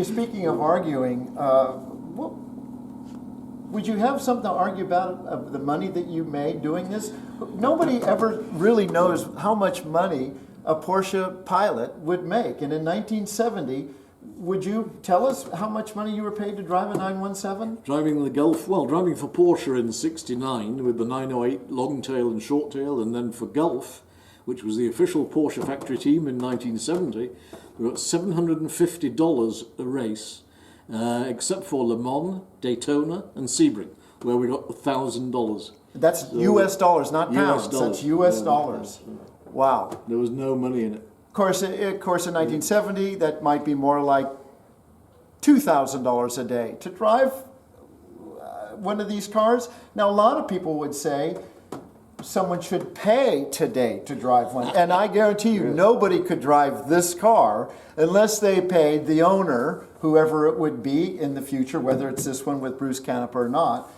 speaking of arguing, would you have something to argue about of the money that you made doing this? Nobody ever really knows how much money a Porsche pilot would make. And in 1970, would you tell us how much money you were paid to drive a 917? Driving the Gulf, well, driving for Porsche in '69 with the 908 long tail and short tail, and then for Gulf, which was the official Porsche factory team in 1970, we got $750 a race, except for Le Mans, Daytona, and Sebring, where we got $1,000. That's so, US dollars, not pounds. That's US dollars. Wow. There was no money in it. Of course, in 1970, that might be more like $2,000 a day to drive one of these cars. Now, a lot of people would say someone should pay today to drive one. And I guarantee you, nobody could drive this car unless they paid the owner, whoever it would be in the future, whether it's this one with Bruce Canepa or not.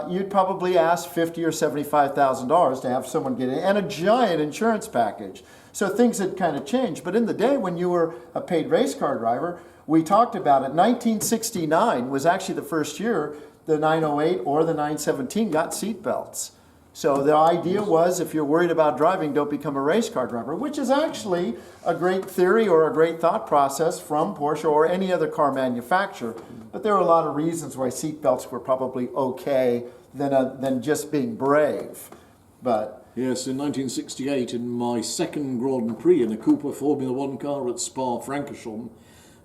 You'd probably ask $50,000 or $75,000 to have someone get in, and a giant insurance package. So things had kind of changed. But in the day when you were a paid race car driver, we talked about it. 1969 was actually the first year the 908 or the 917 got seat belts. So the idea was, if you're worried about driving, don't become a race car driver, which is actually a great theory or a great thought process from Porsche or any other car manufacturer. But there are a lot of reasons why seat belts were probably okay than just being brave. But yes, in 1968, in my second Grand Prix in a Cooper Formula One car at Spa-Francorchamps,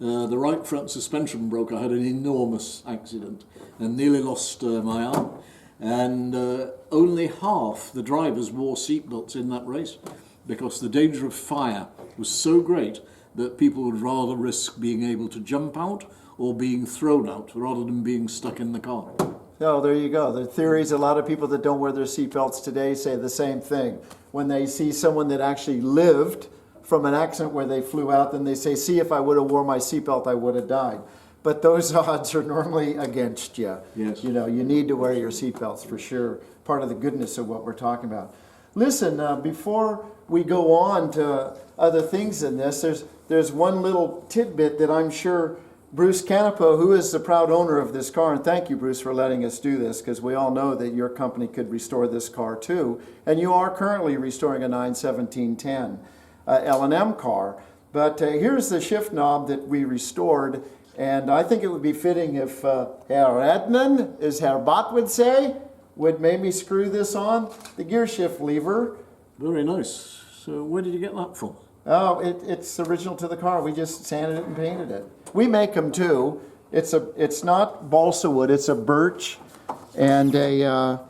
the right front suspension broke. I had an enormous accident and nearly lost my arm. And only half the drivers wore seatbelts in that race because the danger of fire was so great that people would rather risk being able to jump out or being thrown out rather than being stuck in the car. Oh, there you go. The theories, a lot of people that don't wear their seatbelts today say the same thing. When they see someone that actually lived from an accident where they flew out, then they say, see, if I would have worn my seatbelt, I would have died. But those odds are normally against you. Yes. You know, you need to wear your seatbelts for sure. Part of the goodness of what we're talking about. Listen, before we go on to other things in this, there's one little tidbit that I'm sure Bruce Canepa, who is the proud owner of this car, and thank you, Bruce, for letting us do this, because we all know that your company could restore this car too, and you are currently restoring a 91710 L&M car. But here's the shift knob that we restored, and I think it would be fitting if Herr Redman, as Herr Bott would say, would maybe screw this on, the gear shift lever. Very nice. So where did you get that from? Oh, it's original to the car. We just sanded it and painted it. We make them too. It's not balsa wood. It's a birch and a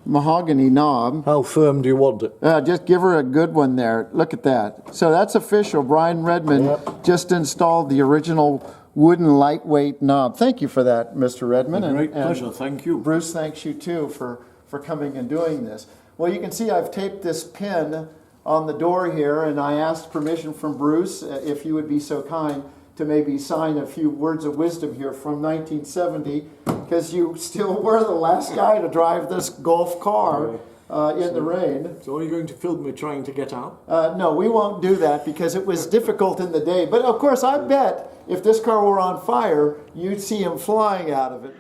mahogany knob. How firm do you want it? Just give her a good one there. Look at that. So that's official. Brian Redman just installed the original wooden lightweight knob. Thank you for that, Mr. Redman. A great pleasure. Thank you. Bruce, thanks you too for coming and doing this. Well, you can see I've taped this pin on the door here, and I asked permission from Bruce, if you would be so kind, to maybe sign a few words of wisdom here from 1970, because you still were the last guy to drive this Golf car in the rain. So are you going to film me trying to get out? No, we won't do that because it was difficult in the day. But of course, I bet if this car were on fire, you'd see him flying out of it.